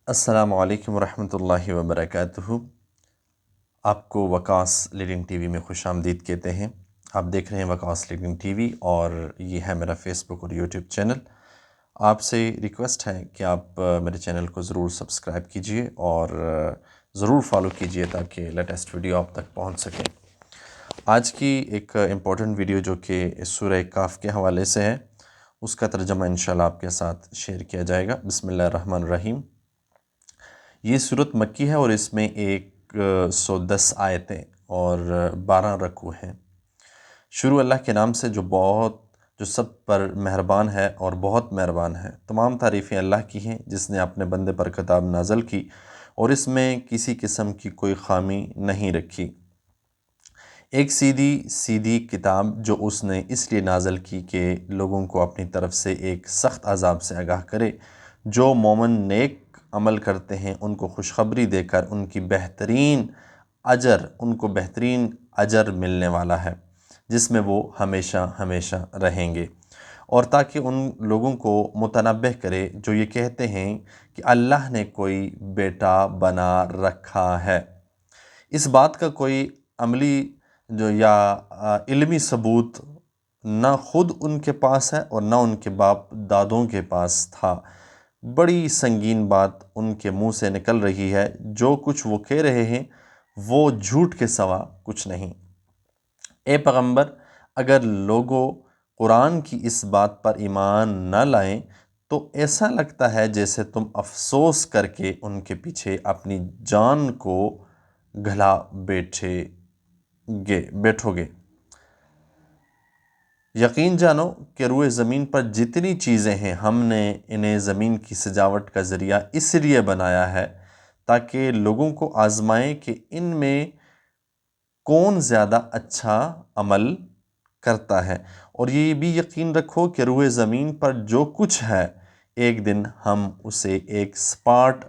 السلام علیکم ورحمۃ اللہ وبرکاتہ۔ آپ کو وکاس لیڈنگ ٹی وی میں خوش آمدید کہتے ہیں۔ آپ دیکھ رہے ہیں وکاس لیڈنگ ٹی وی اور یہ ہے میرا فیس بک اور یوٹیوب چینل۔ آپ سے ریکویسٹ ہے کہ آپ میرے چینل کو ضرور سبسکرائب کیجئے اور ضرور فالو کیجئے تاکہ لیٹسٹ ویڈیو آپ تک پہنچ سکے۔ آج کی ایک امپورٹنٹ ویڈیو جو کہ سورہ کاف کے حوالے سے ہے، اس کا ترجمہ انشاءاللہ آپ کے ساتھ شیئر کیا جائے گا۔ بسم اللہ الرحمن الرحیم۔ یہ صورت مکی ہے اور اس میں 110 آیتیں اور 12 رکوع ہیں۔ شروع اللہ کے نام سے جو سب پر مہربان ہے اور بہت مہربان ہے۔ تمام تعریفیں اللہ کی ہیں جس نے اپنے بندے پر کتاب نازل کی اور اس میں کسی قسم کی کوئی خامی نہیں رکھی۔ ایک سیدھی کتاب جو اس نے اس لیے نازل کی کہ لوگوں کو اپنی طرف سے ایک سخت عذاب سے آگاہ کرے۔ جو مومن نیک عمل کرتے ہیں ان کو خوشخبری دے کر ان کو بہترین اجر ملنے والا ہے جس میں وہ ہمیشہ ہمیشہ رہیں گے، اور تاکہ ان لوگوں کو متنبہ کرے جو یہ کہتے ہیں کہ اللہ نے کوئی بیٹا بنا رکھا ہے۔ اس بات کا کوئی عملی یا علمی ثبوت نہ خود ان کے پاس ہے اور نہ ان کے باپ دادوں کے پاس تھا۔ بڑی سنگین بات ان کے منہ سے نکل رہی ہے، جو کچھ وہ کہہ رہے ہیں وہ جھوٹ کے سوا کچھ نہیں۔ اے پیغمبر، اگر لوگوں قرآن کی اس بات پر ایمان نہ لائیں تو ایسا لگتا ہے جیسے تم افسوس کر کے ان کے پیچھے اپنی جان کو گھلا بیٹھو گے۔ یقین جانو کہ روئے زمین پر جتنی چیزیں ہیں ہم نے انہیں زمین کی سجاوٹ کا ذریعہ اس لیے بنایا ہے تاکہ لوگوں کو آزمائیں کہ ان میں کون زیادہ اچھا عمل کرتا ہے، اور یہ بھی یقین رکھو کہ روئے زمین پر جو کچھ ہے ایک دن ہم اسے ایک سپاٹ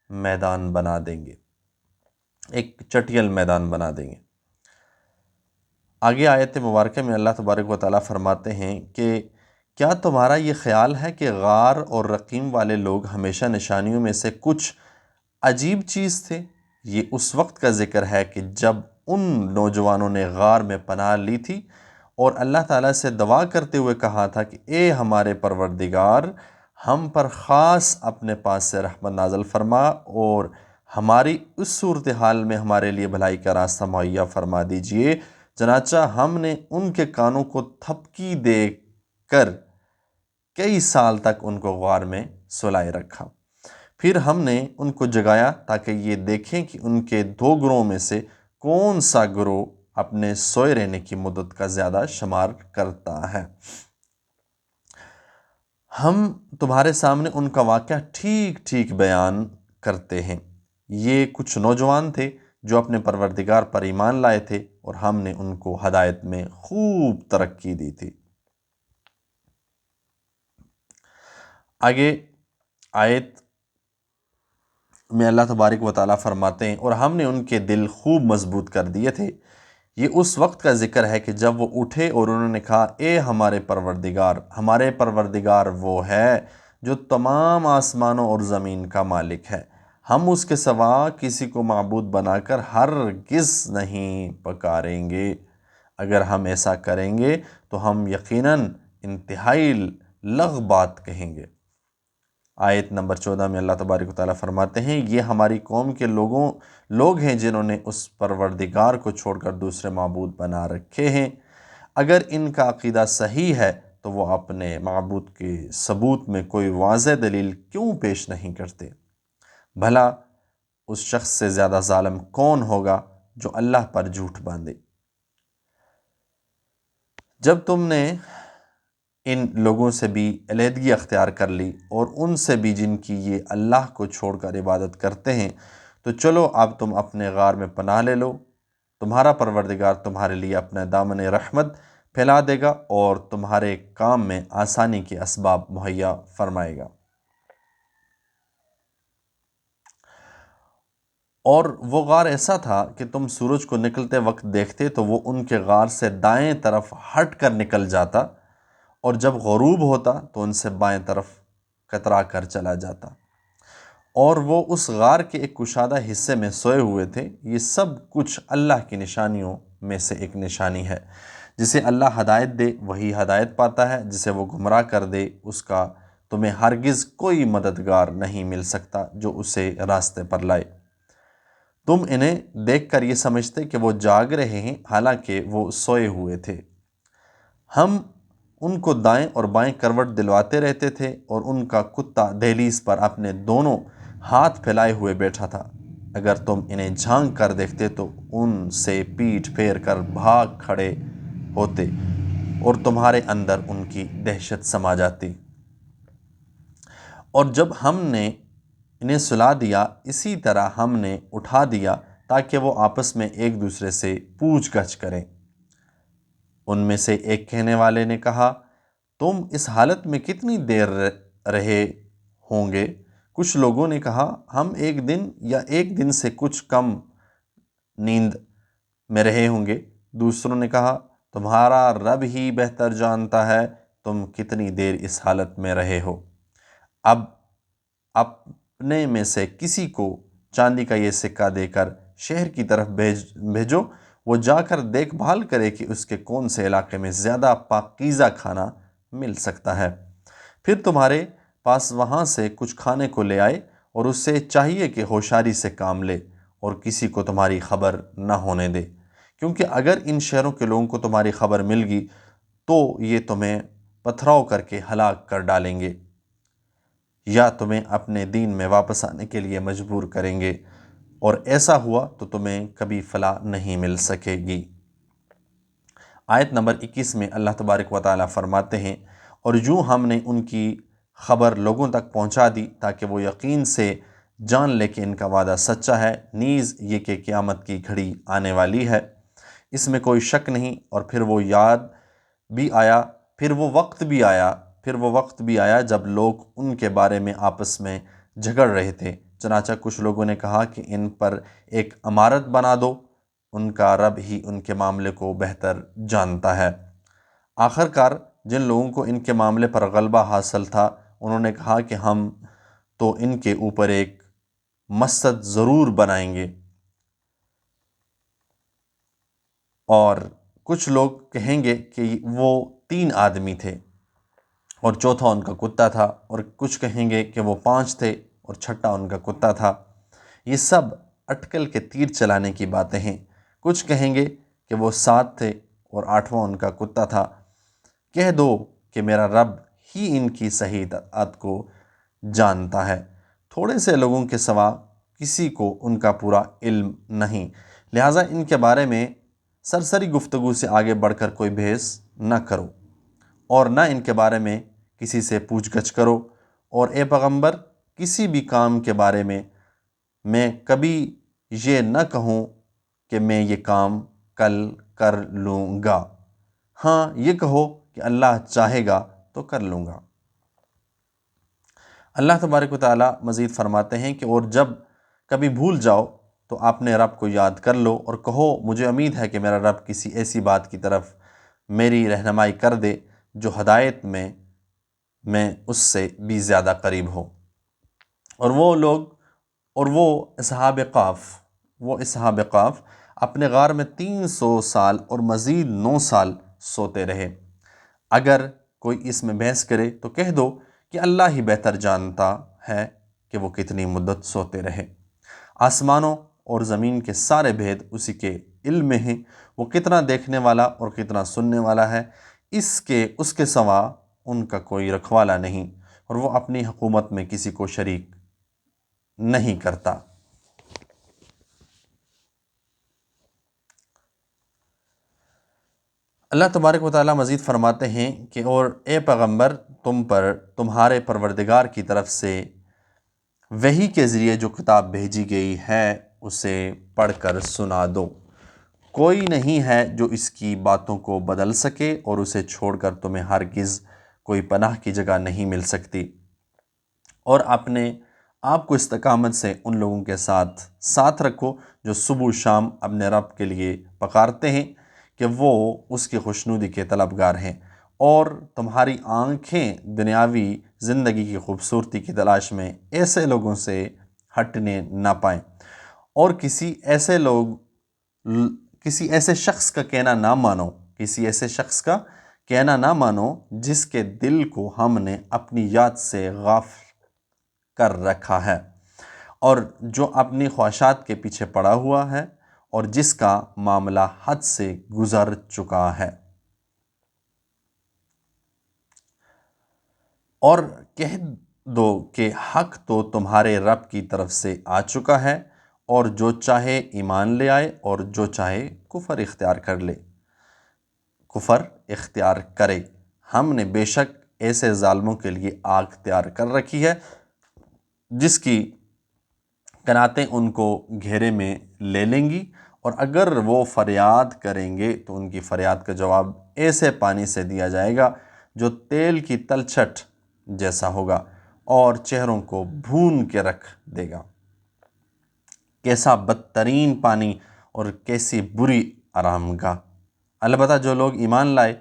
میدان بنا دیں گے، ایک چٹیل میدان بنا دیں گے۔ آگے آیت مبارکہ میں اللہ تبارک و تعالیٰ فرماتے ہیں کہ کیا تمہارا یہ خیال ہے کہ غار اور رقیم والے لوگ ہمیشہ نشانیوں میں سے کچھ عجیب چیز تھے؟ یہ اس وقت کا ذکر ہے کہ جب ان نوجوانوں نے غار میں پناہ لی تھی اور اللہ تعالیٰ سے دعا کرتے ہوئے کہا تھا کہ اے ہمارے پروردگار، ہم پر خاص اپنے پاس سے رحمت نازل فرما اور ہماری اس صورتحال میں ہمارے لیے بھلائی کا راستہ مہیا فرما دیجئے۔ چنانچہ ہم نے ان کے کانوں کو تھپکی دے کر کئی سال تک ان کو غار میں سلائے رکھا، پھر ہم نے ان کو جگایا تاکہ یہ دیکھیں کہ ان کے دو گروہوں میں سے کون سا گروہ اپنے سوئے رہنے کی مدت کا زیادہ شمار کرتا ہے۔ ہم تمہارے سامنے ان کا واقعہ ٹھیک ٹھیک بیان کرتے ہیں۔ یہ کچھ نوجوان تھے جو اپنے پروردگار پر ایمان لائے تھے اور ہم نے ان کو ہدایت میں خوب ترقی دی تھی۔ آگے آیت میں اللہ تبارک و تعالیٰ فرماتے ہیں اور ہم نے ان کے دل خوب مضبوط کر دیے تھے۔ یہ اس وقت کا ذکر ہے کہ جب وہ اٹھے اور انہوں نے کہا اے ہمارے پروردگار وہ ہے جو تمام آسمانوں اور زمین کا مالک ہے، ہم اس کے سوا کسی کو معبود بنا کر ہرگز نہیں پکاریں گے۔ اگر ہم ایسا کریں گے تو ہم یقیناً انتہائی لغو بات کہیں گے۔ آیت نمبر 14 میں اللہ تبارک و تعالیٰ فرماتے ہیں یہ ہماری قوم کے لوگ ہیں جنہوں نے اس پروردگار کو چھوڑ کر دوسرے معبود بنا رکھے ہیں۔ اگر ان کا عقیدہ صحیح ہے تو وہ اپنے معبود کے ثبوت میں کوئی واضح دلیل کیوں پیش نہیں کرتے؟ بھلا اس شخص سے زیادہ ظالم کون ہوگا جو اللہ پر جھوٹ باندھے؟ جب تم نے ان لوگوں سے بھی علیحدگی اختیار کر لی اور ان سے بھی جن کی یہ اللہ کو چھوڑ کر عبادت کرتے ہیں، تو چلو اب تم اپنے غار میں پناہ لے لو۔ تمہارا پروردگار تمہارے لیے اپنا دامن رحمت پھیلا دے گا اور تمہارے کام میں آسانی کے اسباب مہیا فرمائے گا۔ اور وہ غار ایسا تھا کہ تم سورج کو نکلتے وقت دیکھتے تو وہ ان کے غار سے دائیں طرف ہٹ کر نکل جاتا، اور جب غروب ہوتا تو ان سے بائیں طرف کترا کر چلا جاتا۔ اور وہ اس غار کے ایک کشادہ حصے میں سوئے ہوئے تھے۔ یہ سب کچھ اللہ کی نشانیوں میں سے ایک نشانی ہے۔ جسے اللہ ہدایت دے وہی ہدایت پاتا ہے، جسے وہ گمراہ کر دے اس کا تمہیں ہرگز کوئی مددگار نہیں مل سکتا جو اسے راستے پر لائے۔ تم انہیں دیکھ کر یہ سمجھتے کہ وہ جاگ رہے ہیں، حالانکہ وہ سوئے ہوئے تھے۔ ہم ان کو دائیں اور بائیں کروٹ دلواتے رہتے تھے، اور ان کا کتا دہلیز پر اپنے دونوں ہاتھ پھیلائے ہوئے بیٹھا تھا۔ اگر تم انہیں جھانک کر دیکھتے تو ان سے پیٹھ پھیر کر بھاگ کھڑے ہوتے، اور تمہارے اندر ان کی دہشت سما جاتی۔ اور جب ہم نے انہیں سلا دیا، اسی طرح ہم نے اٹھا دیا تاکہ وہ آپس میں ایک دوسرے سے پوچھ گچھ کریں۔ ان میں سے ایک کہنے والے نے کہا، تم اس حالت میں کتنی دیر رہے ہوں گے؟ کچھ لوگوں نے کہا، ہم ایک دن یا ایک دن سے کچھ کم نیند میں رہے ہوں گے۔ دوسروں نے کہا، تمہارا رب ہی بہتر جانتا ہے تم کتنی دیر اس حالت میں رہے ہو۔ اب اپنے میں سے کسی کو چاندی کا یہ سکہ دے کر شہر کی طرف بھیجو، وہ جا کر دیکھ بھال کرے کہ اس کے کون سے علاقے میں زیادہ پاکیزہ کھانا مل سکتا ہے۔ پھر تمہارے پاس وہاں سے کچھ کھانے کو لے آئے، اور اس سے چاہیے کہ ہوشیاری سے کام لے اور کسی کو تمہاری خبر نہ ہونے دے، کیونکہ اگر ان شہروں کے لوگوں کو تمہاری خبر مل گئی تو یہ تمہیں پتھراؤ کر کے ہلاک کر ڈالیں گے، یا تمہیں اپنے دین میں واپس آنے کے لیے مجبور کریں گے، اور ایسا ہوا تو تمہیں کبھی فلاح نہیں مل سکے گی۔ آیت نمبر 21 میں اللہ تبارک و تعالیٰ فرماتے ہیں، اور یوں ہم نے ان کی خبر لوگوں تک پہنچا دی تاکہ وہ یقین سے جان لے کہ ان کا وعدہ سچا ہے، نیز یہ کہ قیامت کی گھڑی آنے والی ہے، اس میں کوئی شک نہیں۔ اور پھر وہ وقت بھی آیا جب لوگ ان کے بارے میں آپس میں جھگڑ رہے تھے۔ چنانچہ کچھ لوگوں نے کہا کہ ان پر ایک عمارت بنا دو، ان کا رب ہی ان کے معاملے کو بہتر جانتا ہے۔ آخر کار جن لوگوں کو ان کے معاملے پر غلبہ حاصل تھا، انہوں نے کہا کہ ہم تو ان کے اوپر ایک مسجد ضرور بنائیں گے، اور کچھ لوگ کہیں گے کہ وہ 3 آدمی تھے اور چوتھا ان کا کتا تھا، اور کچھ کہیں گے کہ وہ 5 تھے اور چھٹا ان کا کتا تھا۔ یہ سب اٹکل کے تیر چلانے کی باتیں ہیں۔ کچھ کہیں گے کہ وہ 7 تھے اور 8واں ان کا کتا تھا۔ کہہ دو کہ میرا رب ہی ان کی صحیح اطاعت کو جانتا ہے، تھوڑے سے لوگوں کے سوا کسی کو ان کا پورا علم نہیں، لہٰذا ان کے بارے میں سرسری گفتگو سے آگے بڑھ کر کوئی بحث نہ کرو، اور نہ ان کے بارے میں کسی سے پوچھ گچھ کرو، اور اے پیغمبر کسی بھی کام کے بارے میں کبھی یہ نہ کہوں کہ میں یہ کام کل کر لوں گا، ہاں یہ کہو کہ اللہ چاہے گا تو کر لوں گا۔ اللہ تبارک و تعالیٰ مزید فرماتے ہیں کہ اور جب کبھی بھول جاؤ تو اپنے رب کو یاد کر لو اور کہو، مجھے امید ہے کہ میرا رب کسی ایسی بات کی طرف میری رہنمائی کر دے جو ہدایت میں اس سے بھی زیادہ قریب ہو۔ اور وہ اصحاب قاف اپنے غار میں 300 سال اور مزید 9 سال سوتے رہے۔ اگر کوئی اس میں بحث کرے تو کہہ دو کہ اللہ ہی بہتر جانتا ہے کہ وہ کتنی مدت سوتے رہے۔ آسمانوں اور زمین کے سارے بھید اسی کے علم میں ہیں، وہ کتنا دیکھنے والا اور کتنا سننے والا ہے، اس کے سوا ان کا کوئی رکھوالا نہیں، اور وہ اپنی حکومت میں کسی کو شریک نہیں کرتا۔ اللہ تبارک و تعالیٰ مزید فرماتے ہیں کہ اور اے پیغمبر تم پر تمہارے پروردگار کی طرف سے وحی کے ذریعے جو کتاب بھیجی گئی ہے اسے پڑھ کر سنا دو، کوئی نہیں ہے جو اس کی باتوں کو بدل سکے، اور اسے چھوڑ کر تمہیں ہرگز کوئی پناہ کی جگہ نہیں مل سکتی، اور اپنے آپ کو استقامت سے ان لوگوں کے ساتھ رکھو جو صبح و شام اپنے رب کے لیے پکارتے ہیں کہ وہ اس کی خوشنودی کے طلبگار ہیں، اور تمہاری آنکھیں دنیاوی زندگی کی خوبصورتی کی تلاش میں ایسے لوگوں سے ہٹنے نہ پائیں، اور کسی ایسے شخص کا کہنا نہ مانو جس کے دل کو ہم نے اپنی یاد سے غافل کر رکھا ہے، اور جو اپنی خواہشات کے پیچھے پڑا ہوا ہے، اور جس کا معاملہ حد سے گزر چکا ہے۔ اور کہہ دو کہ حق تو تمہارے رب کی طرف سے آ چکا ہے، اور جو چاہے ایمان لے آئے اور جو چاہے کفر اختیار کرے۔ ہم نے بے شک ایسے ظالموں کے لیے آگ تیار کر رکھی ہے جس کی قناتیں ان کو گھیرے میں لے لیں گی، اور اگر وہ فریاد کریں گے تو ان کی فریاد کا جواب ایسے پانی سے دیا جائے گا جو تیل کی تلچھٹ جیسا ہوگا اور چہروں کو بھون کے رکھ دے گا۔ کیسا بدترین پانی اور کیسی بری آرام گاہ! البتہ جو لوگ ایمان لائے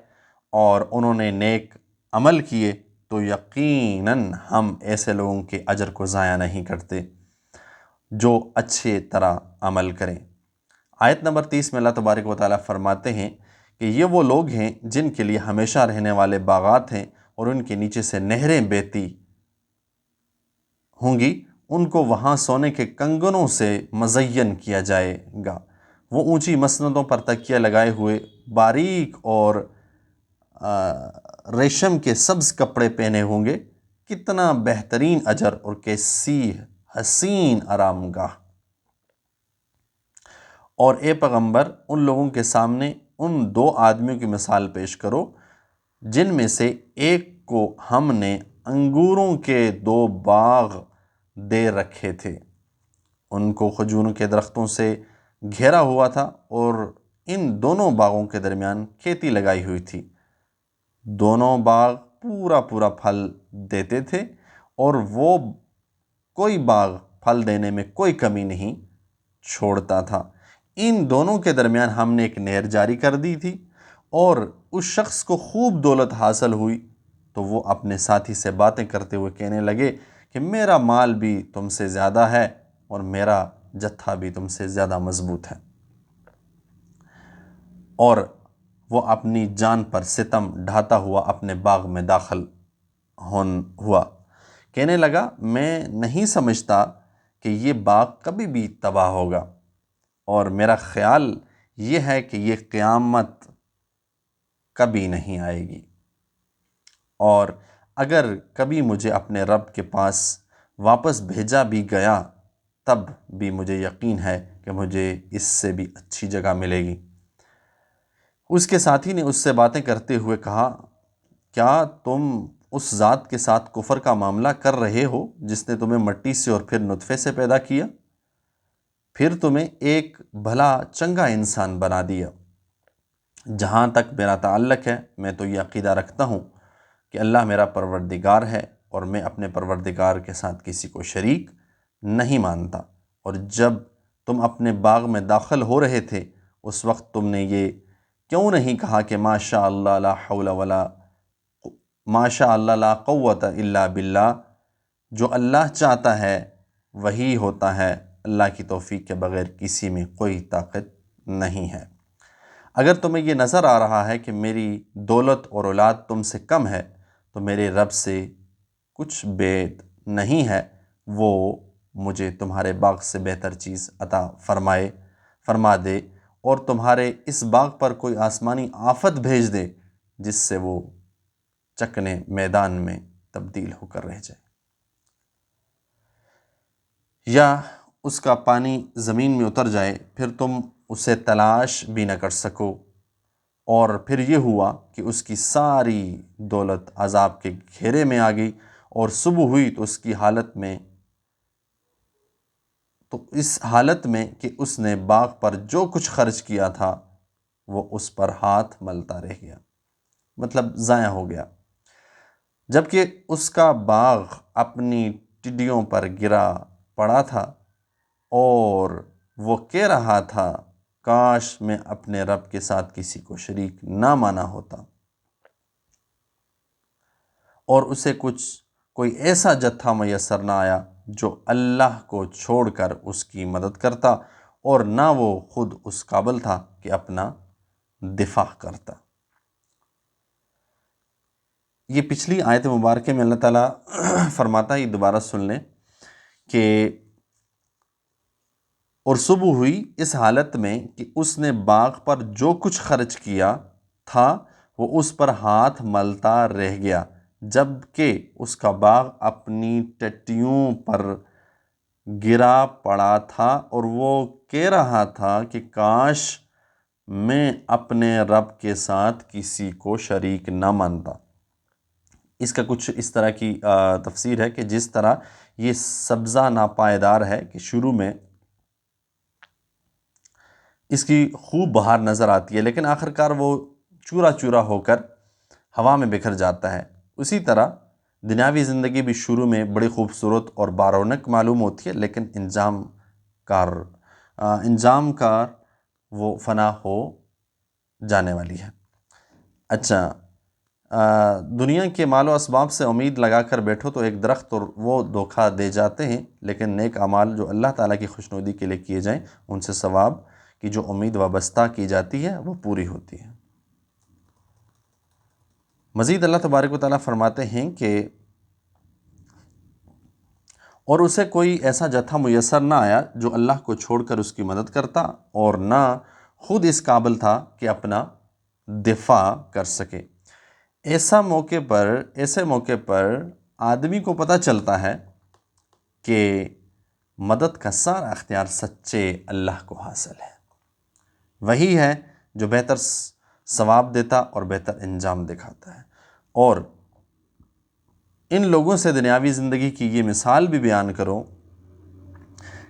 اور انہوں نے نیک عمل کیے تو یقیناً ہم ایسے لوگوں کے اجر کو ضائع نہیں کرتے جو اچھے طرح عمل کریں۔ آیت نمبر 30 میں اللہ تبارک و تعالیٰ فرماتے ہیں کہ یہ وہ لوگ ہیں جن کے لیے ہمیشہ رہنے والے باغات ہیں، اور ان کے نیچے سے نہریں بہتی ہوں گی، ان کو وہاں سونے کے کنگنوں سے مزین کیا جائے گا۔ وہ اونچی مسندوں پر تکیہ لگائے ہوئے باریک اور ریشم کے سبز کپڑے پہنے ہوں گے۔ کتنا بہترین اجر اور کیسی حسین آرام گاہ! اور اے پیغمبر، ان لوگوں کے سامنے ان 2 آدمیوں کی مثال پیش کرو جن میں سے ایک کو ہم نے انگوروں کے 2 باغ دے رکھے تھے، ان کو کھجوروں کے درختوں سے گھیرا ہوا تھا، اور ان دونوں باغوں کے درمیان کھیتی لگائی ہوئی تھی۔ دونوں باغ پورا پھل دیتے تھے، اور وہ کوئی باغ پھل دینے میں کوئی کمی نہیں چھوڑتا تھا۔ ان دونوں کے درمیان ہم نے ایک نہر جاری کر دی تھی، اور اس شخص کو خوب دولت حاصل ہوئی تو وہ اپنے ساتھی سے باتیں کرتے ہوئے کہنے لگے کہ میرا مال بھی تم سے زیادہ ہے اور میرا جتھا بھی تم سے زیادہ مضبوط ہے، اور وہ اپنی جان پر ستم ڈھاتا ہوا اپنے باغ میں داخل ہوا، کہنے لگا میں نہیں سمجھتا کہ یہ باغ کبھی بھی تباہ ہوگا، اور میرا خیال یہ ہے کہ یہ قیامت کبھی نہیں آئے گی، اور اگر کبھی مجھے اپنے رب کے پاس واپس بھیجا بھی گیا تب بھی مجھے یقین ہے کہ مجھے اس سے بھی اچھی جگہ ملے گی۔ اس کے ساتھی نے اس سے باتیں کرتے ہوئے کہا، کیا تم اس ذات کے ساتھ کفر کا معاملہ کر رہے ہو جس نے تمہیں مٹی سے اور پھر نطفے سے پیدا کیا، پھر تمہیں ایک بھلا چنگا انسان بنا دیا؟ جہاں تک میرا تعلق ہے میں تو یہ عقیدہ رکھتا ہوں کہ اللہ میرا پروردگار ہے، اور میں اپنے پروردگار کے ساتھ کسی کو شریک نہیں مانتا۔ اور جب تم اپنے باغ میں داخل ہو رہے تھے اس وقت تم نے یہ کیوں نہیں کہا کہ ماشاء اللہ لا قوت الا باللہ، جو اللہ چاہتا ہے وہی ہوتا ہے، اللہ کی توفیق کے بغیر کسی میں کوئی طاقت نہیں ہے۔ اگر تمہیں یہ نظر آ رہا ہے کہ میری دولت اور اولاد تم سے کم ہے تو میرے رب سے کچھ بعید نہیں ہے، وہ مجھے تمہارے باغ سے بہتر چیز عطا فرما دے، اور تمہارے اس باغ پر کوئی آسمانی آفت بھیج دے جس سے وہ چکنے میدان میں تبدیل ہو کر رہ جائے، یا اس کا پانی زمین میں اتر جائے پھر تم اسے تلاش بھی نہ کر سکو، اور پھر یہ ہوا کہ اس کی ساری دولت عذاب کے گھیرے میں آ گئی، اور صبح ہوئی تو اس حالت میں کہ اس نے باغ پر جو کچھ خرچ کیا تھا وہ اس پر ہاتھ ملتا رہ گیا، مطلب ضائع ہو گیا، جبکہ اس کا باغ اپنی ٹڈیوں پر گرا پڑا تھا، اور وہ کہہ رہا تھا کاش میں اپنے رب کے ساتھ کسی کو شریک نہ مانا ہوتا، اور اسے کچھ کوئی ایسا جتھا میسر نہ آیا جو اللہ کو چھوڑ کر اس کی مدد کرتا، اور نہ وہ خود اس قابل تھا کہ اپنا دفاع کرتا۔ یہ پچھلی آیت مبارکہ میں اللہ تعالیٰ فرماتا ہے، یہ دوبارہ سن لیں کہ اور صبح ہوئی اس حالت میں کہ اس نے باغ پر جو کچھ خرچ کیا تھا وہ اس پر ہاتھ ملتا رہ گیا، جب کہ اس کا باغ اپنی ٹٹیوں پر گرا پڑا تھا، اور وہ کہہ رہا تھا کہ کاش میں اپنے رب کے ساتھ کسی کو شریک نہ مانتا۔ اس کا کچھ اس طرح کی تفسیر ہے کہ جس طرح یہ سبزہ ناپائیدار ہے کہ شروع میں اس کی خوب بہار نظر آتی ہے، لیکن آخرکار وہ چورا چورا ہو کر ہوا میں بکھر جاتا ہے۔ اسی طرح دنیاوی زندگی بھی شروع میں بڑی خوبصورت اور بارونق معلوم ہوتی ہے، لیکن انجام کار وہ فنا ہو جانے والی ہے۔ اچھا، دنیا کے مال و اسباب سے امید لگا کر بیٹھو تو ایک درخت اور وہ دھوکہ دے جاتے ہیں، لیکن نیک اعمال جو اللہ تعالیٰ کی خوشنودی کے لیے کیے جائیں ان سے ثواب کی جو امید وابستہ کی جاتی ہے وہ پوری ہوتی ہے۔ مزید اللہ تبارک و تعالیٰ فرماتے ہیں کہ اور اسے کوئی ایسا جتھا میسر نہ آیا جو اللہ کو چھوڑ کر اس کی مدد کرتا، اور نہ خود اس قابل تھا کہ اپنا دفاع کر سکے۔ ایسے موقع پر آدمی کو پتہ چلتا ہے کہ مدد کا سارا اختیار سچے اللہ کو حاصل ہے۔ وہی ہے جو بہتر ثواب دیتا اور بہتر انجام دکھاتا ہے۔ اور ان لوگوں سے دنیاوی زندگی کی یہ مثال بھی بیان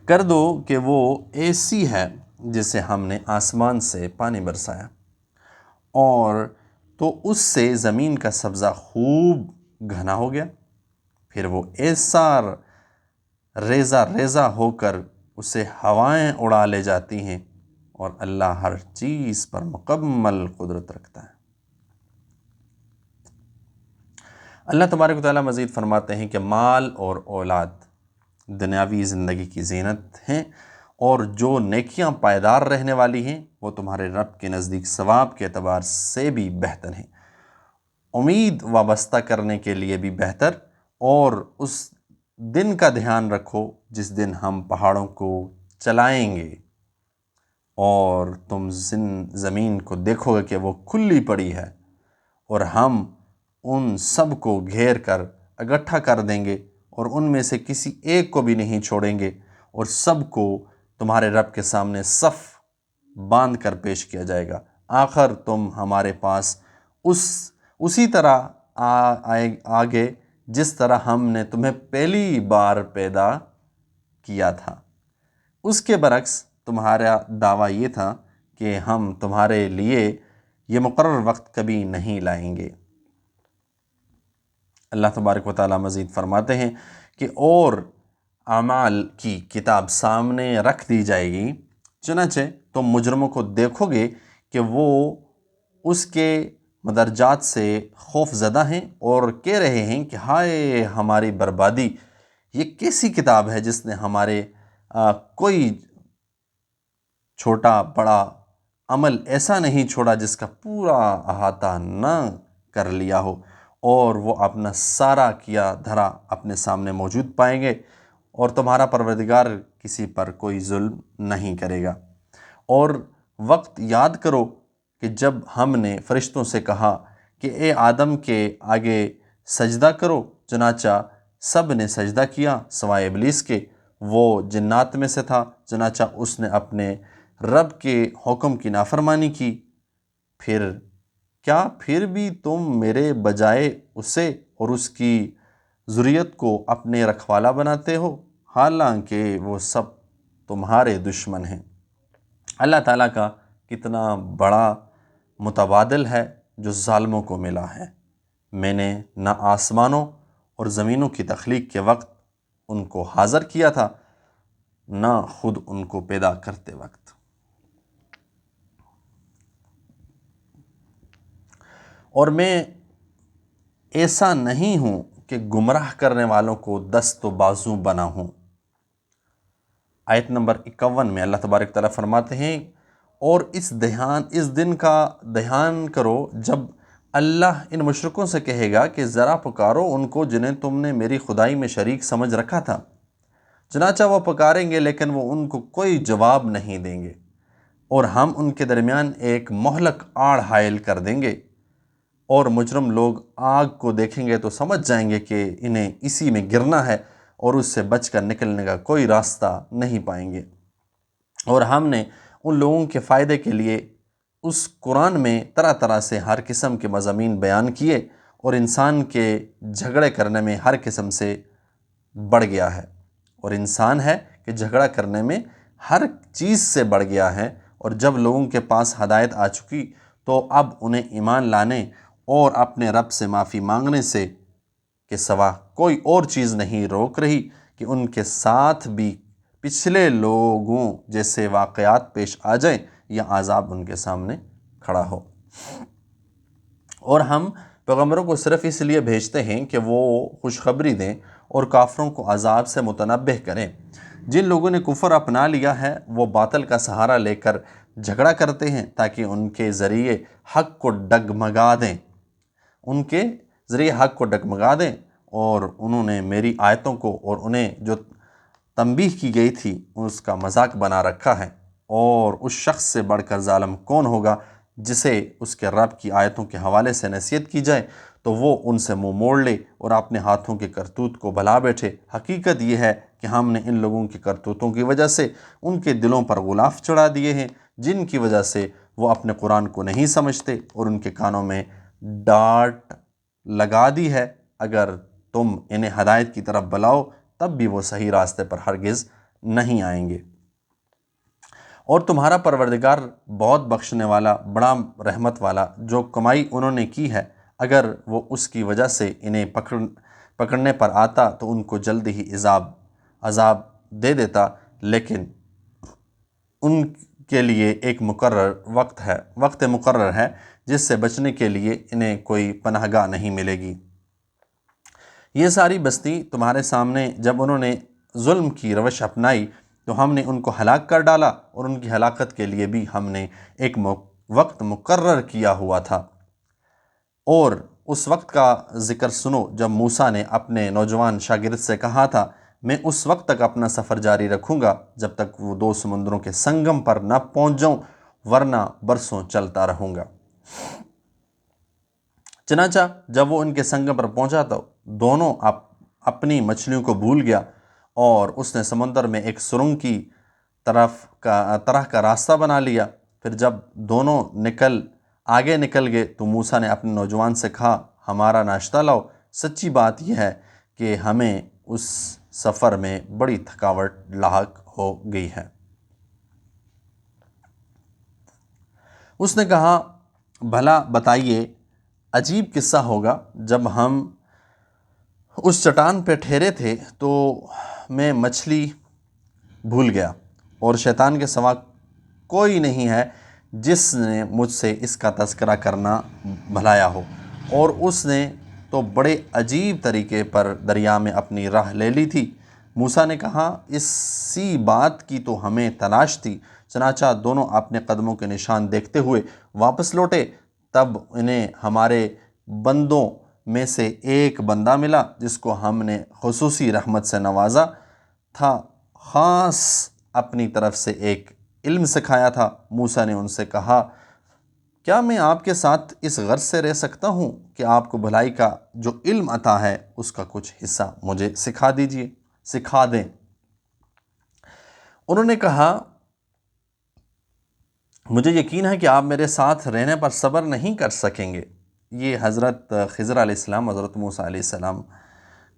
کر دو کہ وہ ایسی ہے جسے ہم نے آسمان سے پانی برسایا، اور تو اس سے زمین کا سبزہ خوب گھنا ہو گیا، پھر وہ ایسا ریزہ ریزہ ہو کر اسے ہوائیں اڑا لے جاتی ہیں، اور اللہ ہر چیز پر مکمل قدرت رکھتا ہے۔ اللہ تبارک و تعالیٰ مزید فرماتے ہیں کہ مال اور اولاد دنیاوی زندگی کی زینت ہیں، اور جو نیکیاں پائیدار رہنے والی ہیں وہ تمہارے رب کے نزدیک ثواب کے اعتبار سے بھی بہتر ہیں، امید وابستہ کرنے کے لیے بھی بہتر۔ اور اس دن کا دھیان رکھو جس دن ہم پہاڑوں کو چلائیں گے اور تم زمین کو دیکھو گے کہ وہ کھلی پڑی ہے، اور ہم ان سب کو گھیر کر اکٹھا کر دیں گے، اور ان میں سے کسی ایک کو بھی نہیں چھوڑیں گے، اور سب کو تمہارے رب کے سامنے صف باندھ کر پیش کیا جائے گا۔ آخر تم ہمارے پاس اسی طرح آگے جس طرح ہم نے تمہیں پہلی بار پیدا کیا تھا۔ اس کے برعکس تمہارا دعویٰ یہ تھا کہ ہم تمہارے لیے یہ مقرر وقت کبھی نہیں لائیں گے۔ اللہ تبارک و تعالیٰ مزید فرماتے ہیں کہ اور اعمال کی کتاب سامنے رکھ دی جائے گی، چنانچہ تم مجرموں کو دیکھو گے کہ وہ اس کے مدرجات سے خوف زدہ ہیں، اور کہہ رہے ہیں کہ ہائے ہماری بربادی، یہ کیسی کتاب ہے جس نے ہمارے کوئی چھوٹا بڑا عمل ایسا نہیں چھوڑا جس کا پورا احاطہ نہ کر لیا ہو، اور وہ اپنا سارا کیا دھرا اپنے سامنے موجود پائیں گے، اور تمہارا پروردگار کسی پر کوئی ظلم نہیں کرے گا۔ اور وقت یاد کرو کہ جب ہم نے فرشتوں سے کہا کہ اے آدم کے آگے سجدہ کرو، چنانچہ سب نے سجدہ کیا سوائے ابلیس کے، وہ جنات میں سے تھا، چنانچہ اس نے اپنے رب کے حکم کی نافرمانی کی۔ پھر بھی تم میرے بجائے اسے اور اس کی ذریت کو اپنے رکھوالا بناتے ہو، حالانکہ وہ سب تمہارے دشمن ہیں۔ اللہ تعالیٰ کا کتنا بڑا متبادل ہے جو ظالموں کو ملا ہے۔ میں نے نہ آسمانوں اور زمینوں کی تخلیق کے وقت ان کو حاضر کیا تھا، نہ خود ان کو پیدا کرتے وقت۔ اور میں ایسا نہیں ہوں کہ گمراہ کرنے والوں کو دست و بازو بنا ہوں۔ آیت نمبر 51 میں اللہ تبارک تعالیٰ فرماتے ہیں، اور اس دن کا دھیان کرو جب اللہ ان مشرکوں سے کہے گا کہ ذرا پکارو ان کو جنہیں تم نے میری خدائی میں شریک سمجھ رکھا تھا۔ چنانچہ وہ پکاریں گے لیکن وہ ان کو کوئی جواب نہیں دیں گے، اور ہم ان کے درمیان ایک مہلک آڑ حائل کر دیں گے، اور مجرم لوگ آگ کو دیکھیں گے تو سمجھ جائیں گے کہ انہیں اسی میں گرنا ہے اور اس سے بچ کر نکلنے کا کوئی راستہ نہیں پائیں گے۔ اور ہم نے ان لوگوں کے فائدے کے لیے اس قرآن میں طرح طرح سے ہر قسم کے مضامین بیان کیے، اور انسان کے جھگڑے کرنے میں ہر قسم سے بڑھ گیا ہے، اور انسان ہے کہ جھگڑا کرنے میں ہر چیز سے بڑھ گیا ہے۔ اور جب لوگوں کے پاس ہدایت آ چکی تو اب انہیں ایمان لانے اور اپنے رب سے معافی مانگنے سے کے سوا کوئی اور چیز نہیں روک رہی کہ ان کے ساتھ بھی پچھلے لوگوں جیسے واقعات پیش آ جائیں یا عذاب ان کے سامنے کھڑا ہو۔ اور ہم پیغمبروں کو صرف اس لیے بھیجتے ہیں کہ وہ خوشخبری دیں اور کافروں کو عذاب سے متنبہ کریں۔ جن لوگوں نے کفر اپنا لیا ہے وہ باطل کا سہارا لے کر جھگڑا کرتے ہیں تاکہ ان کے ذریعے حق کو ڈگمگا دیں، اور انہوں نے میری آیتوں کو اور انہیں جو تنبیہ کی گئی تھی اس کا مذاق بنا رکھا ہے۔ اور اس شخص سے بڑھ کر ظالم کون ہوگا جسے اس کے رب کی آیتوں کے حوالے سے نصیحت کی جائے تو وہ ان سے منہ موڑ لے اور اپنے ہاتھوں کے کرتوت کو بھلا بیٹھے۔ حقیقت یہ ہے کہ ہم نے ان لوگوں کے کرتوتوں کی وجہ سے ان کے دلوں پر غلاف چڑھا دیے ہیں، جن کی وجہ سے وہ اپنے قرآن کو نہیں سمجھتے، اور ان کے کانوں میں ڈانٹ لگا دی ہے۔ اگر تم انہیں ہدایت کی طرف بلاؤ تب بھی وہ صحیح راستے پر ہرگز نہیں آئیں گے۔ اور تمہارا پروردگار بہت بخشنے والا، بڑا رحمت والا، جو کمائی انہوں نے کی ہے اگر وہ اس کی وجہ سے انہیں پکڑنے پر آتا تو ان کو جلد ہی عذاب دے دیتا، لیکن ان کے لیے ایک وقت مقرر ہے جس سے بچنے کے لیے انہیں کوئی پناہ گاہ نہیں ملے گی۔ یہ ساری بستی تمہارے سامنے جب انہوں نے ظلم کی روش اپنائی تو ہم نے ان کو ہلاک کر ڈالا، اور ان کی ہلاکت کے لیے بھی ہم نے ایک وقت مقرر کیا ہوا تھا۔ اور اس وقت کا ذکر سنو جب موسیٰ نے اپنے نوجوان شاگرد سے کہا تھا، میں اس وقت تک اپنا سفر جاری رکھوں گا جب تک وہ 2 سمندروں کے سنگم پر نہ پہنچ جاؤں، ورنہ برسوں چلتا رہوں گا۔ چنانچہ جب وہ ان کے سنگم پر پہنچا تو دونوں اپنی مچھلیوں کو بھول گیا، اور اس نے سمندر میں ایک سرنگ کی طرح کا راستہ بنا لیا۔ پھر جب دونوں آگے نکل گئے تو موسیٰ نے اپنے نوجوان سے کہا، ہمارا ناشتہ لاؤ۔ سچی بات یہ ہے کہ ہمیں اس سفر میں بڑی تھکاوٹ لاحق ہو گئی ہے۔ اس نے کہا، بھلا بتائیے، عجیب قصہ ہوگا، جب ہم اس چٹان پہ ٹھہرے تھے تو میں مچھلی بھول گیا، اور شیطان کے سوا کوئی نہیں ہے جس نے مجھ سے اس کا تذکرہ کرنا بھلایا ہو، اور اس نے تو بڑے عجیب طریقے پر دریا میں اپنی راہ لے لی تھی۔ موسیٰ نے کہا، اسی بات کی تو ہمیں تلاش تھی۔ چنانچہ دونوں اپنے قدموں کے نشان دیکھتے ہوئے واپس لوٹے، تب انہیں ہمارے بندوں میں سے ایک بندہ ملا جس کو ہم نے خصوصی رحمت سے نوازا تھا، خاص اپنی طرف سے ایک علم سکھایا تھا۔ موسیٰ نے ان سے کہا، کیا میں آپ کے ساتھ اس غرض سے رہ سکتا ہوں کہ آپ کو بھلائی کا جو علم عطا ہے اس کا کچھ حصہ مجھے سکھا دیں۔ انہوں نے کہا، مجھے یقین ہے کہ آپ میرے ساتھ رہنے پر صبر نہیں کر سکیں گے۔ یہ حضرت خضر علیہ السلام، حضرت موسیٰ علیہ السلام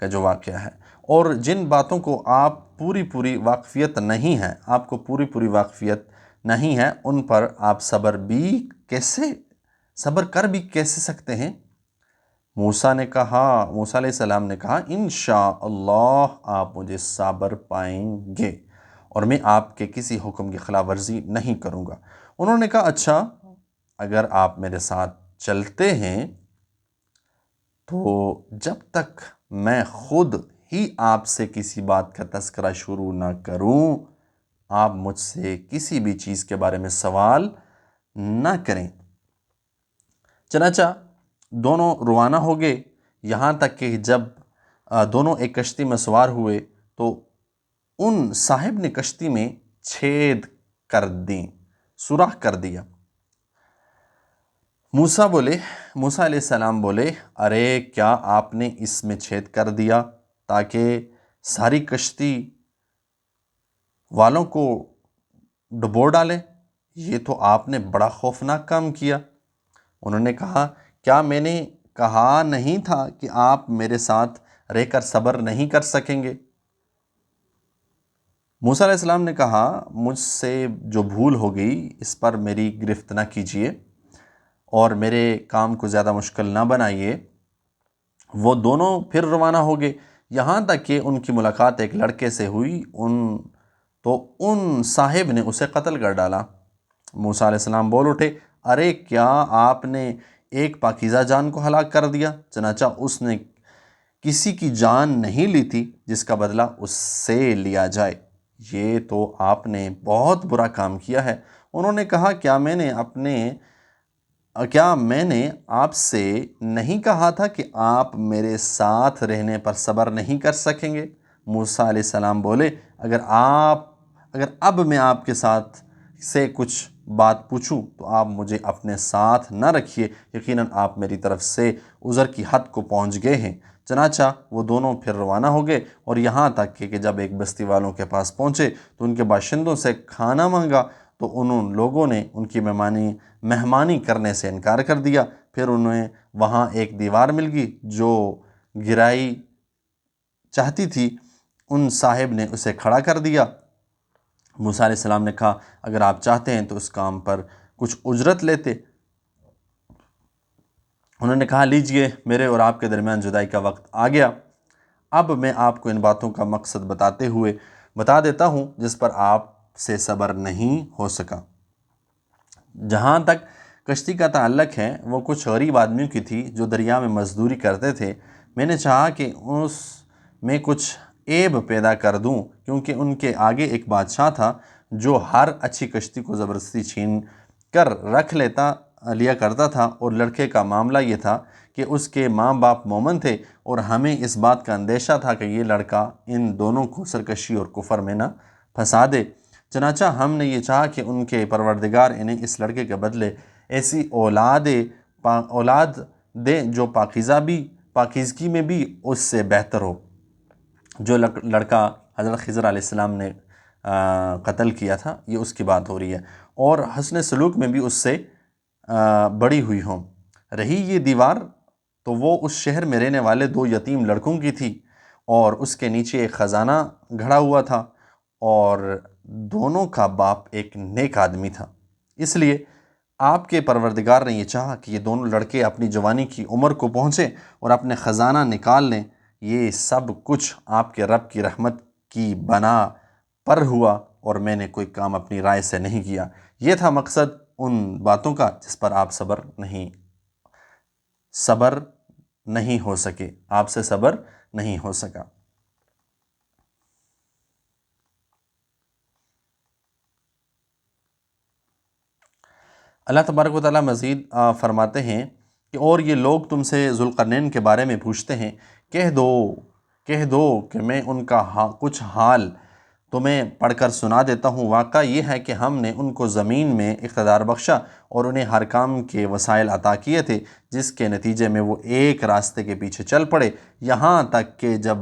کا جو واقعہ ہے، اور جن باتوں کو آپ پوری واقفیت نہیں ہے ان پر آپ صبر کر بھی کیسے سکتے ہیں؟ موسیٰ علیہ السلام نے کہا، انشاءاللہ آپ مجھے صابر پائیں گے، اور میں آپ کے کسی حکم کی خلاف ورزی نہیں کروں گا۔ انہوں نے کہا، اچھا، اگر آپ میرے ساتھ چلتے ہیں تو جب تک میں خود ہی آپ سے کسی بات کا تذکرہ شروع نہ کروں، آپ مجھ سے کسی بھی چیز کے بارے میں سوال نہ کریں۔ چنانچہ دونوں روانہ ہو گئے، یہاں تک کہ جب دونوں ایک کشتی میں سوار ہوئے تو ان صاحب نے کشتی میں چھید کر دیں، سوراخ کر دیا۔ موسیٰ علیہ السلام بولے، ارے کیا آپ نے اس میں چھید کر دیا تاکہ ساری کشتی والوں کو ڈبو ڈالے؟ یہ تو آپ نے بڑا خوفناک کام کیا۔ انہوں نے کہا، کیا میں نے کہا نہیں تھا کہ آپ میرے ساتھ رہ کر صبر نہیں کر سکیں گے؟ موسیٰ علیہ السلام نے کہا، مجھ سے جو بھول ہو گئی اس پر میری گرفت نہ کیجیے اور میرے کام کو زیادہ مشکل نہ بنائیے۔ وہ دونوں پھر روانہ ہو گئے، یہاں تک کہ ان کی ملاقات ایک لڑکے سے ہوئی، ان صاحب نے اسے قتل کر ڈالا۔ موسیٰ علیہ السلام بول اٹھے، ارے کیا آپ نے ایک پاکیزہ جان کو ہلاک کر دیا؟ چنانچہ اس نے کسی کی جان نہیں لی تھی جس کا بدلہ اس سے لیا جائے، یہ تو آپ نے بہت برا کام کیا ہے۔ انہوں نے کہا، کیا میں نے آپ سے نہیں کہا تھا کہ آپ میرے ساتھ رہنے پر صبر نہیں کر سکیں گے؟ موسیٰ علیہ السلام بولے، اگر اب میں آپ کے ساتھ سے کچھ بات پوچھوں تو آپ مجھے اپنے ساتھ نہ رکھیے، یقیناً آپ میری طرف سے عذر کی حد کو پہنچ گئے ہیں۔ چنانچہ وہ دونوں پھر روانہ ہو گئے اور یہاں تک کہ جب ایک بستی والوں کے پاس پہنچے تو ان کے باشندوں سے کھانا مانگا تو انہوں لوگوں نے ان کی مہمانی کرنے سے انکار کر دیا۔ پھر انہیں وہاں ایک دیوار مل گئی جو گرائی چاہتی تھی، ان صاحب نے اسے کھڑا کر دیا۔ موسیٰ علیہ السلام نے کہا، اگر آپ چاہتے ہیں تو اس کام پر کچھ اجرت لیتے۔ انہوں نے کہا، لیجئے، میرے اور آپ کے درمیان جدائی کا وقت آ گیا۔ اب میں آپ کو ان باتوں کا مقصد بتا دیتا ہوں جس پر آپ سے صبر نہیں ہو سکا۔ جہاں تک کشتی کا تعلق ہے، وہ کچھ غریب آدمیوں کی تھی جو دریا میں مزدوری کرتے تھے۔ میں نے چاہا کہ اس میں کچھ عیب پیدا کر دوں، کیونکہ ان کے آگے ایک بادشاہ تھا جو ہر اچھی کشتی کو زبردستی چھین کر رکھ لیا کرتا تھا، اور لڑکے کا معاملہ یہ تھا کہ اس کے ماں باپ مومن تھے اور ہمیں اس بات کا اندیشہ تھا کہ یہ لڑکا ان دونوں کو سرکشی اور کفر میں نہ پھنسا دے۔ چنانچہ ہم نے یہ چاہا کہ ان کے پروردگار انہیں اس لڑکے کے بدلے ایسی اولاد دے جو پاکیزگی میں بھی اس سے بہتر ہو۔ جو لڑکا حضرت خضر علیہ السلام نے قتل کیا تھا، یہ اس کی بات ہو رہی ہے، اور حسن سلوک میں بھی اس سے بڑی ہوئی ہوں۔ رہی یہ دیوار تو وہ اس شہر میں رہنے والے 2 یتیم لڑکوں کی تھی، اور اس کے نیچے ایک خزانہ گھڑا ہوا تھا، اور دونوں کا باپ ایک نیک آدمی تھا۔ اس لیے آپ کے پروردگار نے یہ چاہا کہ یہ دونوں لڑکے اپنی جوانی کی عمر کو پہنچیں اور اپنے خزانہ نکال لیں۔ یہ سب کچھ آپ کے رب کی رحمت کی بنا پر ہوا، اور میں نے کوئی کام اپنی رائے سے نہیں کیا۔ یہ تھا مقصد ان باتوں کا جس پر آپ صبر نہیں ہو سکے، آپ سے صبر نہیں ہو سکا۔ اللہ تبارک و تعالیٰ مزید فرماتے ہیں کہ اور یہ لوگ تم سے ذوالقرنین کے بارے میں پوچھتے ہیں، کہہ دو کہ میں ان کا کچھ حال تمہیں پڑھ کر سنا دیتا ہوں۔ واقعہ یہ ہے کہ ہم نے ان کو زمین میں اقتدار بخشا اور انہیں ہر کام کے وسائل عطا کیے تھے، جس کے نتیجے میں وہ ایک راستے کے پیچھے چل پڑے، یہاں تک کہ جب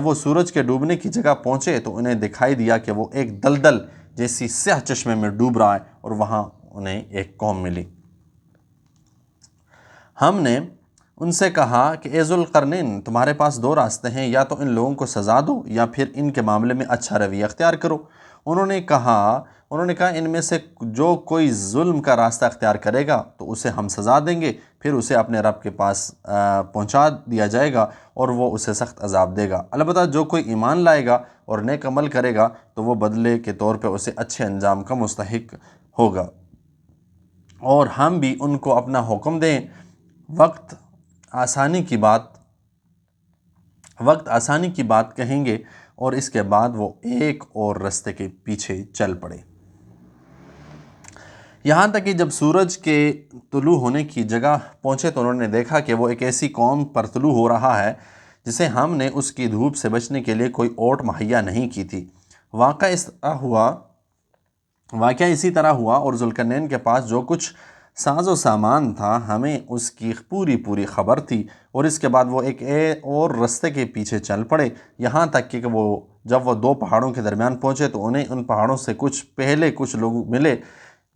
وہ سورج کے ڈوبنے کی جگہ پہنچے تو انہیں دکھائی دیا کہ وہ ایک دلدل جیسی سیاہ چشمے میں ڈوب رہا ہے، اور وہاں انہیں ایک قوم ملی۔ ہم نے ان سے کہا کہ اے ذوالقرنین، تمہارے پاس 2 راستے ہیں، یا تو ان لوگوں کو سزا دو یا پھر ان کے معاملے میں اچھا رویہ اختیار کرو۔ انہوں نے کہا ان میں سے جو کوئی ظلم کا راستہ اختیار کرے گا تو اسے ہم سزا دیں گے، پھر اسے اپنے رب کے پاس پہنچا دیا جائے گا اور وہ اسے سخت عذاب دے گا۔ البتہ جو کوئی ایمان لائے گا اور نیک عمل کرے گا تو وہ بدلے کے طور پہ اسے اچھے انجام کا مستحق ہوگا۔ اور ہم بھی ان کو اپنا حکم دیں، وقت آسانی کی بات کہیں گے اور اس کے بعد وہ ایک اور رستے کے پیچھے چل پڑے، یہاں تک کہ جب سورج کے طلوع ہونے کی جگہ پہنچے تو انہوں نے دیکھا کہ وہ ایک ایسی قوم پر طلوع ہو رہا ہے جسے ہم نے اس کی دھوپ سے بچنے کے لیے کوئی اوٹ مہیا نہیں کی تھی۔ واقعہ اسی طرح ہوا اور ذوالقرنین کے پاس جو کچھ ساز و سامان تھا ہمیں اس کی پوری خبر تھی، اور اس کے بعد وہ ایک اور رستے کے پیچھے چل پڑے، یہاں تک کہ جب وہ دو پہاڑوں کے درمیان پہنچے تو انہیں ان پہاڑوں سے کچھ لوگ ملے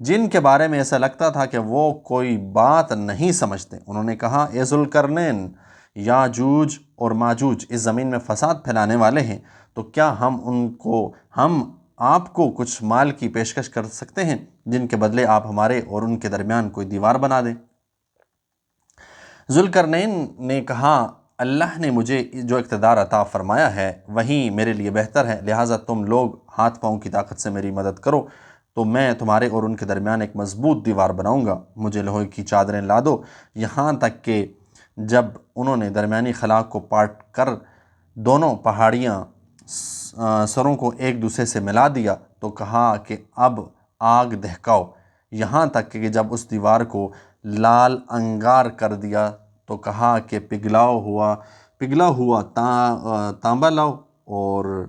جن کے بارے میں ایسا لگتا تھا کہ وہ کوئی بات نہیں سمجھتے۔ انہوں نے کہا، اے ذوالقرنین، یاجوج اور ماجوج اس زمین میں فساد پھیلانے والے ہیں، تو کیا ہم آپ کو کچھ مال کی پیشکش کر سکتے ہیں جن کے بدلے آپ ہمارے اور ان کے درمیان کوئی دیوار بنا دیں؟ ذوالقرنین نے کہا، اللہ نے مجھے جو اقتدار عطا فرمایا ہے وہی میرے لیے بہتر ہے، لہٰذا تم لوگ ہاتھ پاؤں کی طاقت سے میری مدد کرو تو میں تمہارے اور ان کے درمیان ایک مضبوط دیوار بناؤں گا، مجھے لوہے کی چادریں لا دو۔ یہاں تک کہ جب انہوں نے درمیانی خلا کو پاٹ کر دونوں پہاڑیاں سروں کو ایک دوسرے سے ملا دیا تو کہا کہ اب آگ دہکاؤ، یہاں تک کہ جب اس دیوار کو لال انگار کر دیا تو کہا کہ پگھلا ہوا تانبا لاؤ اور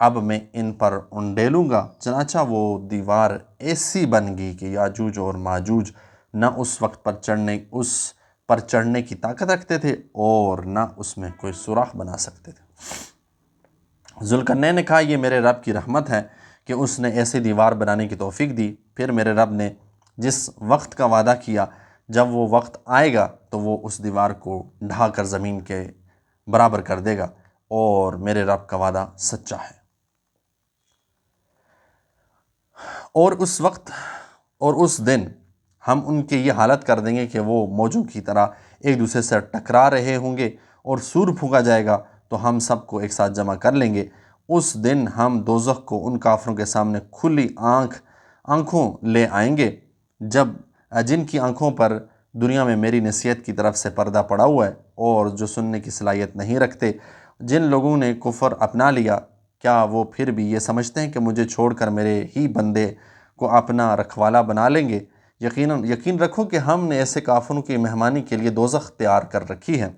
اب میں ان پر انڈیلوں گا۔ چنانچہ وہ دیوار ایسی بن گئی کہ یاجوج اور ماجوج نہ اس پر چڑھنے کی طاقت رکھتے تھے اور نہ اس میں کوئی سوراخ بنا سکتے تھے۔ ذوالقرنین نے کہا، یہ میرے رب کی رحمت ہے کہ اس نے ایسی دیوار بنانے کی توفیق دی، پھر میرے رب نے جس وقت کا وعدہ کیا جب وہ وقت آئے گا تو وہ اس دیوار کو ڈھا کر زمین کے برابر کر دے گا، اور میرے رب کا وعدہ سچا ہے۔ اور اس وقت اور اس دن ہم ان کی یہ حالت کر دیں گے کہ وہ موجوں کی طرح ایک دوسرے سے ٹکرا رہے ہوں گے، اور سور پھونکا جائے گا تو ہم سب کو ایک ساتھ جمع کر لیں گے۔ اس دن ہم دوزخ کو ان کافروں کے سامنے کھلی آنکھوں لے آئیں گے جن کی آنکھوں پر دنیا میں میری نصیحت کی طرف سے پردہ پڑا ہوا ہے اور جو سننے کی صلاحیت نہیں رکھتے۔ جن لوگوں نے کفر اپنا لیا، کیا وہ پھر بھی یہ سمجھتے ہیں کہ مجھے چھوڑ کر میرے ہی بندے کو اپنا رکھوالا بنا لیں گے؟ یقین رکھو کہ ہم نے ایسے کافروں کی مہمانی کے لیے دوزخ تیار کر رکھی ہے۔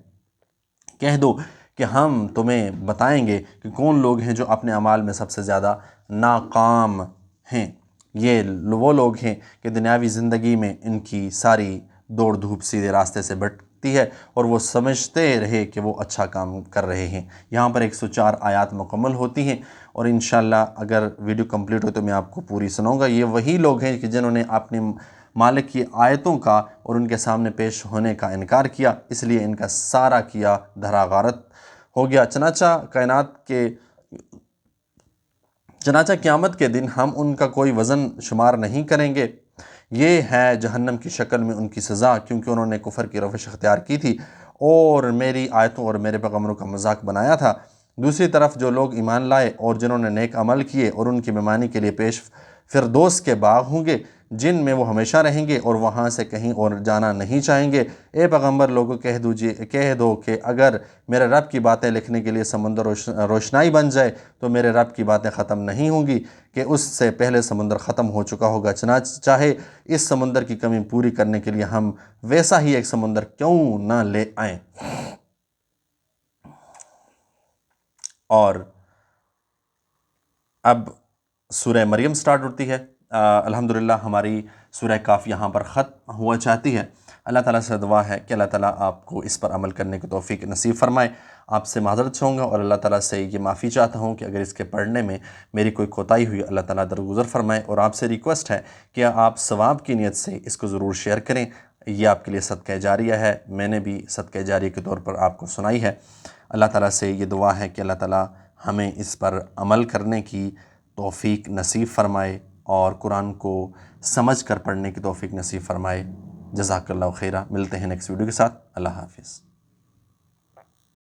کہہ دو کہ ہم تمہیں بتائیں گے کہ کون لوگ ہیں جو اپنے اعمال میں سب سے زیادہ ناکام ہیں۔ یہ وہ لوگ ہیں کہ دنیاوی زندگی میں ان کی ساری دوڑ دھوپ سیدھے راستے سے بھٹکتی ہے اور وہ سمجھتے رہے کہ وہ اچھا کام کر رہے ہیں۔ یہاں پر 104 آیات مکمل ہوتی ہیں، اور انشاءاللہ اگر ویڈیو کمپلیٹ ہو تو میں آپ کو پوری سناؤں گا۔ یہ وہی لوگ ہیں کہ جنہوں نے اپنے مالک کی آیتوں کا اور ان کے سامنے پیش ہونے کا انکار کیا، اس لیے ان کا سارا کیا دھرا غارت ہو گیا۔ چنانچہ قیامت کے دن ہم ان کا کوئی وزن شمار نہیں کریں گے۔ یہ ہے جہنم کی شکل میں ان کی سزا، کیونکہ انہوں نے کفر کی روش اختیار کی تھی اور میری آیتوں اور میرے پیغمبروں کا مذاق بنایا تھا۔ دوسری طرف جو لوگ ایمان لائے اور جنہوں نے نیک عمل کیے، اور ان کی مہمانی کے لیے پیش فردوس کے باغ ہوں گے جن میں وہ ہمیشہ رہیں گے اور وہاں سے کہیں اور جانا نہیں چاہیں گے۔ اے پیغمبر لوگوں کہہ دو کہ اگر میرے رب کی باتیں لکھنے کے لیے سمندر روشنائی بن جائے تو میرے رب کی باتیں ختم نہیں ہوں گی کہ اس سے پہلے سمندر ختم ہو چکا ہوگا، چنانچہ چاہے اس سمندر کی کمی پوری کرنے کے لیے ہم ویسا ہی ایک سمندر کیوں نہ لے آئیں۔ اور اب سورہ مریم سٹارٹ ہوتی ہے۔ الحمدللہ ہماری سورہ کاف یہاں پر ختم ہوا چاہتی ہے۔ اللہ تعالیٰ سے دعا ہے کہ اللہ تعالیٰ آپ کو اس پر عمل کرنے کی توفیق نصیب فرمائے۔ آپ سے معذرت چاہوں گا اور اللہ تعالیٰ سے یہ معافی چاہتا ہوں کہ اگر اس کے پڑھنے میں میری کوئی کوتاہی ہوئی، اللہ تعالیٰ درگزر فرمائے، اور آپ سے ریکویسٹ ہے کہ آپ ثواب کی نیت سے اس کو ضرور شیئر کریں۔ یہ آپ کے لیے صدقہ جاریہ ہے، میں نے بھی صدقہ جاریہ کے طور پر آپ کو سنائی ہے۔ اللہ تعالیٰ سے یہ دعا ہے کہ اللہ تعالیٰ ہمیں اس پر عمل کرنے کی توفیق نصیب فرمائے اور قرآن کو سمجھ کر پڑھنے کی توفیق نصیب فرمائے۔ جزاک اللہ خیرہ۔ ملتے ہیں نیکسٹ ویڈیو کے ساتھ۔ اللہ حافظ۔